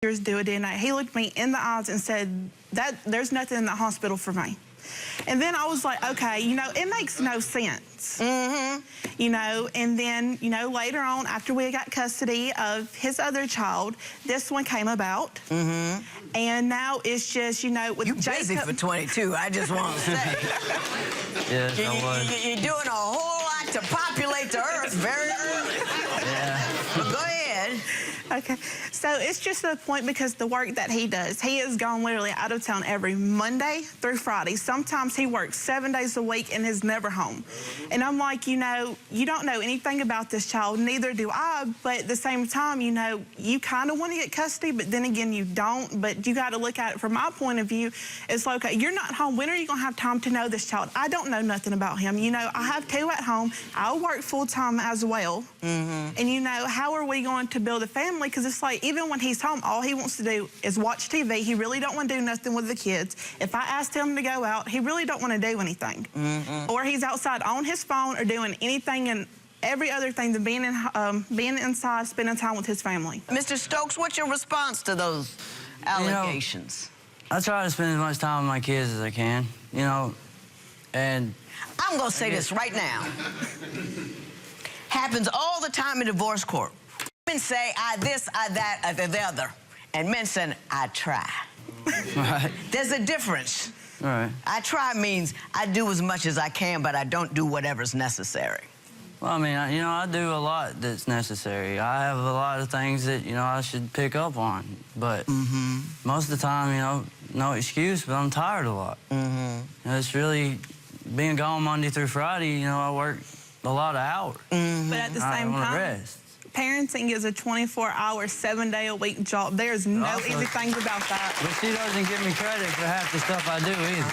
do a DNA. He looked me in the eyes and said, there's nothing in the hospital for me. And then I was like, okay, you know, it makes no sense. You know, and then, you know, later on, after we got custody of his other child, this one came about. And now it's just, you know, with You're Jacob. busy for 22, I just want to say. Yes, I was. You're doing a whole lot to populate the earth very early. Yeah. But go ahead. Okay, so it's just a point because the work that he does, he is gone literally out of town every Monday through Friday. Sometimes he works 7 days a week and is never home. And I'm like, you know, you don't know anything about this child, neither do I, but at the same time, you know, you kind of want to get custody, but then again, you don't. But you got to look at it from my point of view. It's like, okay, you're not home. When are you going to have time to know this child? I don't know nothing about him. You know, I have 2 at home. I work full-time as well. And, you know, how are we going to build a family? Because it's like, even when he's home, all he wants to do is watch TV. He really don't want to do nothing with the kids. If I asked him to go out, he really don't want to do anything. Or he's outside on his phone or doing anything and every other thing than being inside, spending time with his family. Mr. Stokes, what's your response to those allegations? You know, I try to spend as much time with my kids as I can, you know, and... I'm going to say this right now. Happens all the time in divorce court. Women say, I this, I that, I the other. And men say, I try. Right. There's a difference. Right. I try means I do as much as I can, but I don't do whatever's necessary. Well, I mean, you know, I do a lot that's necessary. I have a lot of things that, you know, I should pick up on. But most of the time, you know, no excuse, but I'm tired a lot. You know, it's really, being gone Monday through Friday, you know, I work a lot of hours. But at the same time, rest. Parenting is a 24-hour, 7-day-a-week job. There's no easy things about that. But she doesn't give me credit for half the stuff I do either.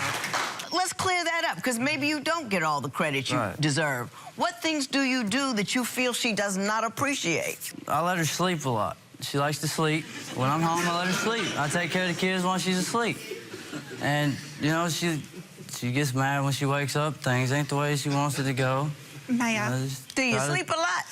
Let's clear that up, because maybe you don't get all the credit you deserve. What things do you do that you feel she does not appreciate? I let her sleep a lot. She likes to sleep. When I'm home, I let her sleep. I take care of the kids while she's asleep. And, you know, she gets mad when she wakes up. Things ain't the way she wants it to go. May I? Do you sleep a lot?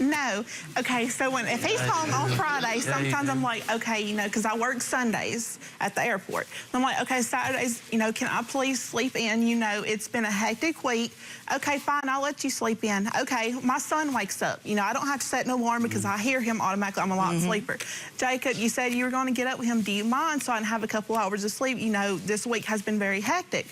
No. Okay, so if he's home on Friday, sometimes I'm like, okay, you know, because I work Sundays at the airport. I'm like, okay, Saturdays, you know, can I please sleep in? You know, it's been a hectic week. Okay, fine, I'll let you sleep in. Okay, my son wakes up. You know, I don't have to set an alarm because I hear him automatically. I'm a light sleeper. Jacob, you said you were going to get up with him. Do you mind so I can have a couple hours of sleep? You know, this week has been very hectic.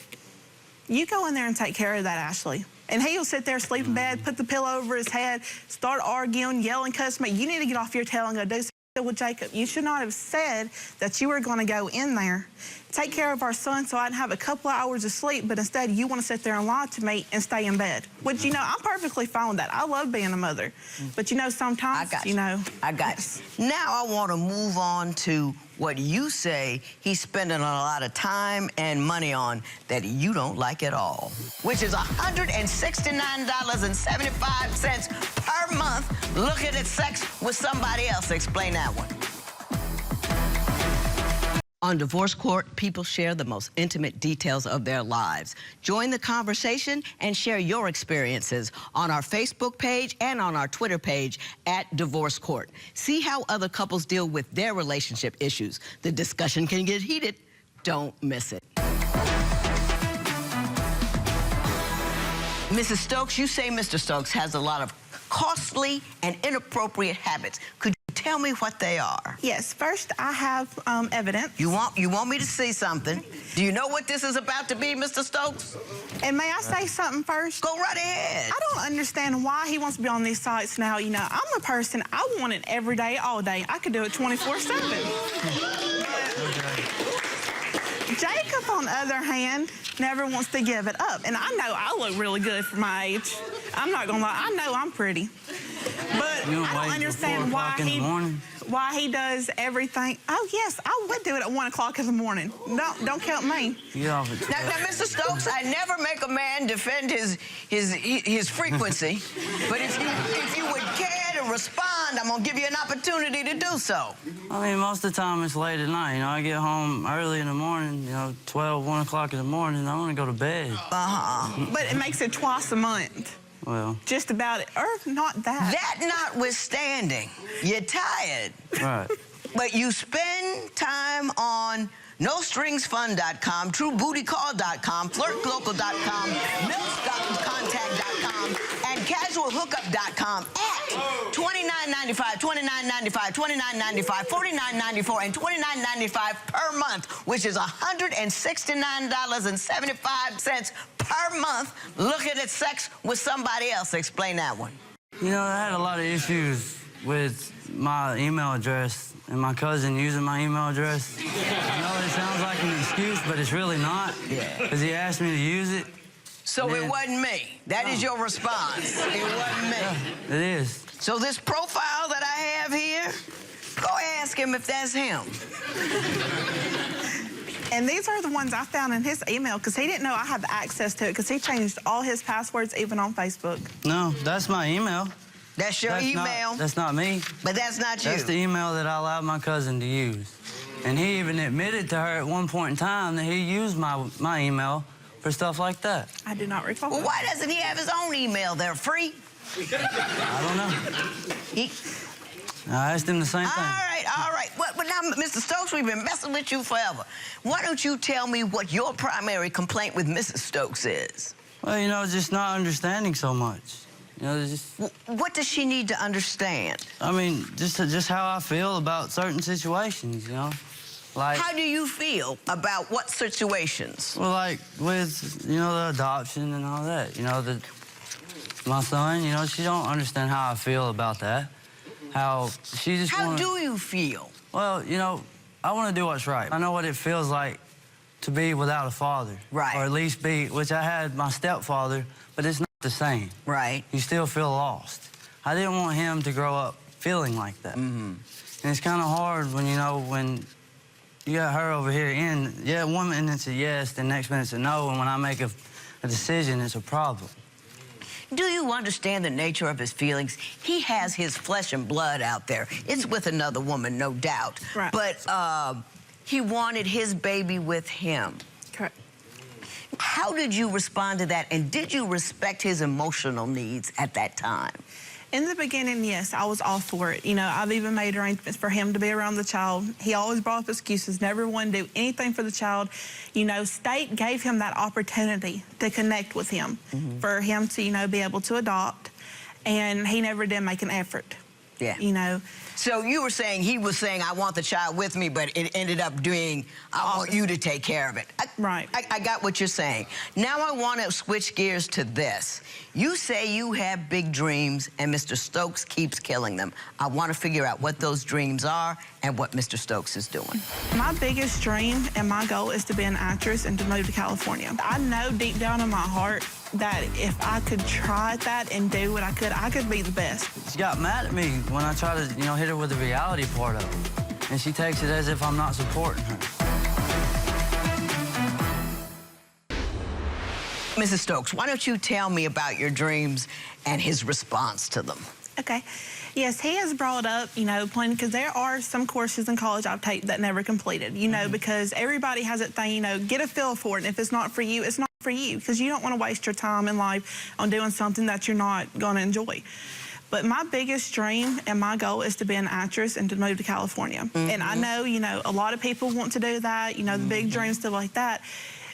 You go in there and take care of that, Ashley. And he'll sit there, sleep in bed, put the pillow over his head, start arguing, yelling, cussing me. You need to get off your tail and go do something. Well, Jacob, you should not have said that you were going to go in there, take care of our son so I can have a couple of hours of sleep, but instead you want to sit there and lie to me and stay in bed. Which, you know, I'm perfectly fine with that. I love being a mother. But, you know, sometimes, you know. I got you. Now I want to move on to what you say he's spending a lot of time and money on that you don't like at all, which is $169.75 per month looking at sex with somebody else. Explain that one. On Divorce Court, people share the most intimate details of their lives. Join the conversation and share your experiences on our Facebook page and on our Twitter page @Divorce Court. See how other couples deal with their relationship issues. The discussion can get heated. Don't miss it. Mrs. Stokes, you say Mr. Stokes has a lot of costly and inappropriate habits. Could you tell me what they are? Yes, first I have evidence. You want me to see something? Do you know what this is about to be, Mr. Stokes? And may I say something first? Go right ahead. I don't understand why he wants to be on these sites now. You know, I'm a person, I want it every day, all day. I could do it 24/7. Jacob, on the other hand, never wants to give it up. And I know I look really good for my age. I'm not gonna lie, I know I'm pretty. But I don't understand why he does everything. Oh, yes, I would do it at 1 o'clock in the morning. Don't count me. Now, Mr. Stokes, I never make a man defend his frequency. But if you would care to respond, I'm going to give you an opportunity to do so. I mean, most of the time it's late at night. You know, I get home early in the morning, you know, 12, 1 o'clock in the morning. I want to go to bed. But it makes it twice a month. Well, just about it, or not that. That notwithstanding, you're tired. Right. But you spend time on NoStringsFun.com, TrueBootyCall.com, FlirtLocal.com, MilfContact.com, and CasualHookup.com at $29.95, $29.95, $29.95, $49.94, and $29.95 per month, which is $169.75 per month looking at sex with somebody else. Explain that one. You know, I had a lot of issues with my email address and my cousin using my email address. I know it sounds like an excuse, but it's really not. Yeah. Because he asked me to use it. So it wasn't me. That is your response. It wasn't me. Yeah, it is. So this profile that I have here, go ask him if that's him. And these are the ones I found in his email because he didn't know I had access to it because he changed all his passwords, even on Facebook. No, that's my email. That's your email? That's not me. But that's not you? That's the email that I allowed my cousin to use. And he even admitted to her at one point in time that he used my email for stuff like that. I do not recall. Well, why doesn't he have his own email? They're free? I don't know. I asked him the same thing. All right. Well, now, Mr. Stokes, we've been messing with you forever. Why don't you tell me what your primary complaint with Mrs. Stokes is? Well, you know, just not understanding so much. You know, just... What does she need to understand? I mean, just how I feel about certain situations, you know? Like... How do you feel about what situations? Well, like with, you know, the adoption and all that. You know, my son, you know, she don't understand how I feel about that. How she just How do you feel? Well, you know, I want to do what's right. I know what it feels like to be without a father. Right. Or at least be, which I had my stepfather, but it's not the same. Right. You still feel lost. I didn't want him to grow up feeling like that. Mm-hmm. And it's kind of hard when, you know, when you got her over here in, yeah, 1 minute it's a yes, the next minute it's a no, and when I make a decision, it's a problem. Do you understand the nature of his feelings? He has his flesh and blood out there. It's with another woman, no doubt. Right. But he wanted his baby with him. Correct. How did you respond to that, and did you respect his emotional needs at that time? In the beginning, yes, I was all for it. You know, I've even made arrangements for him to be around the child. He always brought up excuses, never wanted to do anything for the child. You know, state gave him that opportunity to connect with him, for him to, you know, be able to adopt, and he never did make an effort. Yeah. You know. So you were saying, he was saying, I want the child with me, but it ended up doing, I want you to take care of it. Right. I got what you're saying. Now I want to switch gears to this. You say you have big dreams, and Mr. Stokes keeps killing them. I want to figure out what those dreams are and what Mr. Stokes is doing. My biggest dream and my goal is to be an actress and to move to California. I know deep down in my heart that if I could try that and do what I could be the best. She got mad at me when I tried to, you know, hit her with the reality part of it. And she takes it as if I'm not supporting her. Mrs. Stokes, why don't you tell me about your dreams and his response to them? Okay. Yes, he has brought up, you know, plenty, because there are some courses in college I've taken that never completed, you know, because everybody has that thing, you know, get a feel for it. And if it's not for you, it's not for you, because you don't want to waste your time in life on doing something that you're not going to enjoy. But my biggest dream and my goal is to be an actress and to move to California. And I know, you know, a lot of people want to do that, you know, the big dreams, stuff like that.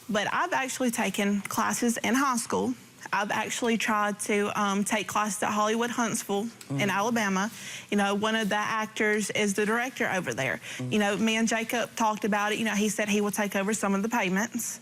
But I've actually taken classes in high school. I've actually tried to take classes at Hollywood Huntsville in Alabama. You know, one of the actors is the director over there. You know, me and Jacob talked about it. You know, he said he would take over some of the payments,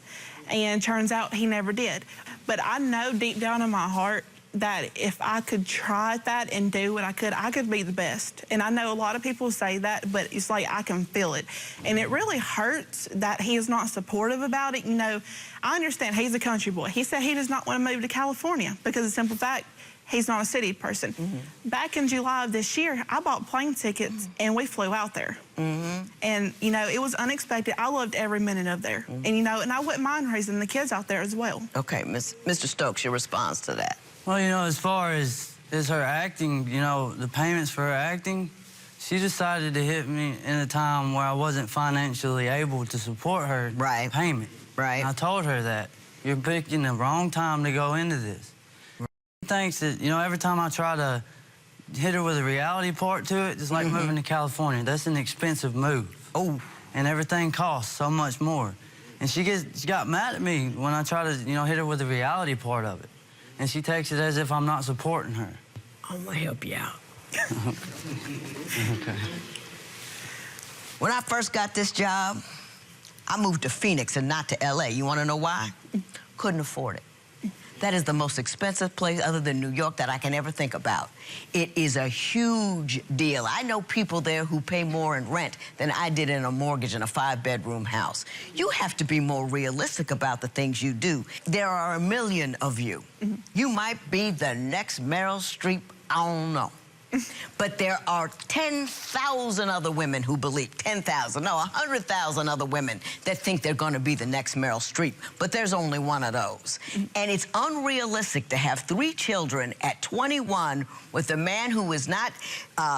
and turns out he never did. But I know deep down in my heart that if I could try that and do what I could be the best. And I know a lot of people say that, but it's like I can feel it. And it really hurts that he is not supportive about it. You know, I understand he's a country boy. He said he does not want to move to California because of the simple fact he's not a city person. Back in July of this year, I bought plane tickets and we flew out there. And, you know, it was unexpected. I loved every minute of there. And, you know, and I wouldn't mind raising the kids out there as well. Okay, Mr. Stokes, your response to that? Well, you know, as far as her acting, you know, the payments for her acting, she decided to hit me in a time where I wasn't financially able to support her payment. Right. And I told her that. You're picking the wrong time to go into this. She thinks that, you know, every time I try to hit her with a reality part to it, just like moving to California. That's an expensive move. Oh. And everything costs so much more. And she got mad at me when I try to, hit her with the reality part of it. And she takes it as if I'm not supporting her. I'm gonna help you out. Okay. When I first got this job, I moved to Phoenix and not to LA. You wanna know why? Couldn't afford it. That is the most expensive place other than New York that I can ever think about. It is a huge deal. I know people there who pay more in rent than I did in a mortgage in a 5-bedroom house. You have to be more realistic about the things you do. There are a million of you. You might be the next Meryl Streep, I don't know. But there are 10,000 other women who believe, 10,000, no, 100,000 other women that think they're going to be the next Meryl Streep, but there's only one of those. And it's unrealistic to have 3 children at 21 with a man who is not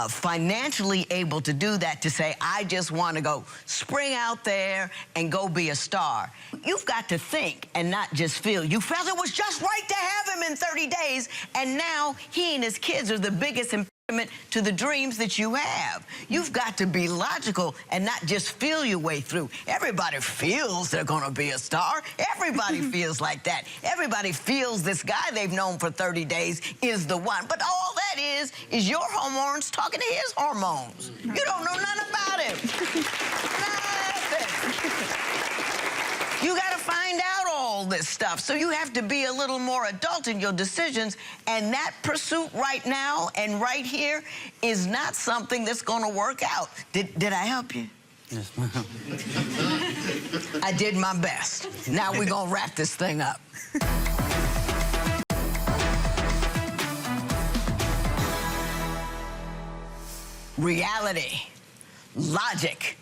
financially able to do that, to say, I just want to go spring out there and go be a star. You've got to think and not just feel. You felt it was just right to have him in 30 days, and now he and his kids are the biggest impediment to the dreams that you have. You've got to be logical and not just feel your way through. Everybody feels they're gonna be a star. Everybody feels like that. Everybody feels this guy they've known for 30 days is the one. But all that is your hormones talking to his hormones. You don't know nothing about him. Nothing. You gotta find out all this stuff. So you have to be a little more adult in your decisions, and that pursuit right now and right here is not something that's gonna work out. Did I help you? Yes, ma'am. I did my best. Now we're gonna wrap this thing up. Reality, logic,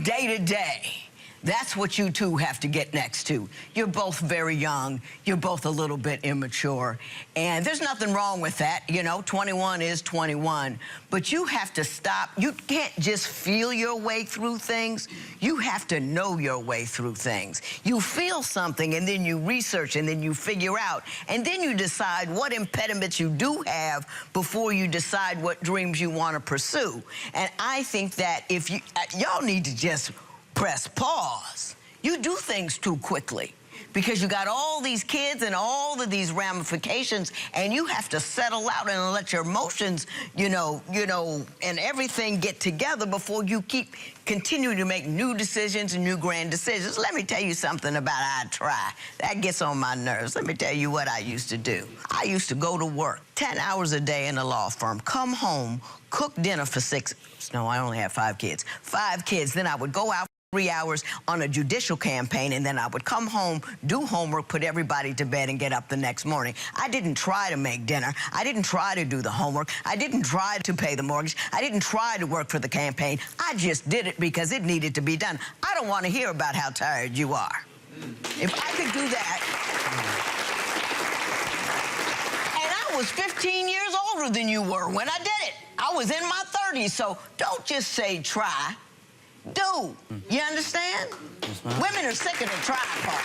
day to day. That's what you two have to get next to. You're both very young. You're both a little bit immature. And there's nothing wrong with that. 21 is 21. But you have to stop. You can't just feel your way through things. You have to know your way through things. You feel something, and then you research, and then you figure out. And then you decide what impediments you do have before you decide what dreams you want to pursue. And I think that if y'all need to just press pause. You do things too quickly because you got all these kids and all of these ramifications, and you have to settle out and let your emotions, and everything get together before you continue to make new decisions and new grand decisions. Let me tell you something about I try. That gets on my nerves. Let me tell you what I used to do. I used to go to work 10 hours a day in a law firm, come home, cook dinner for 6. No, I only had 5 kids. 5 kids. Then I would go out 3 hours on a judicial campaign, and then I would come home, do homework, put everybody to bed, and get up the next morning. I didn't try to make dinner. I didn't try to do the homework. I didn't try to pay the mortgage. I didn't try to work for the campaign. I just did it because it needed to be done. I don't want to hear about how tired you are. If I could do that, and I was 15 years older than you were when I did it. I was in my 30s, so don't just say try. Do. You understand? Yes, ma'am. Women are sick of the try part.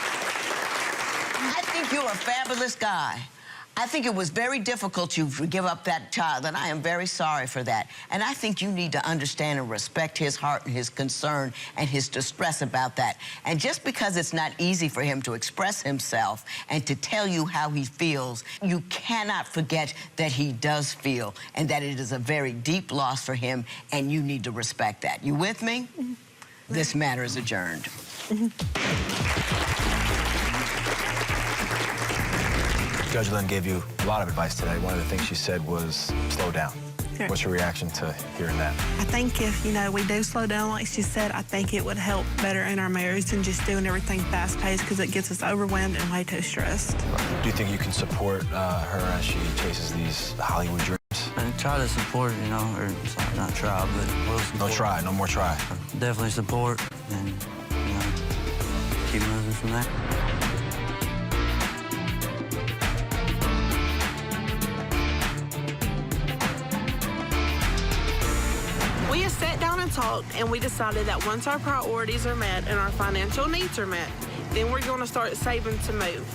I think you're a fabulous guy. I think it was very difficult to give up that child, and I am very sorry for that. And I think you need to understand and respect his heart and his concern and his distress about that. And just because it's not easy for him to express himself and to tell you how he feels, you cannot forget that he does feel and that it is a very deep loss for him, and you need to respect that. You with me? Mm-hmm. This matter is adjourned. Mm-hmm. Judge Lynn gave you a lot of advice today. One of the things she said was slow down. Sure. What's your reaction to hearing that? I think if, we do slow down, like she said, I think it would help better in our marriage than just doing everything fast-paced, because it gets us overwhelmed and way too stressed. Do you think you can support her as she chases these Hollywood dreams? I try to support, or not try, but will support. No try, no more try. Definitely support and, keep moving from there. We have sat down and talked, and we decided that once our priorities are met and our financial needs are met, then we're going to start saving to move.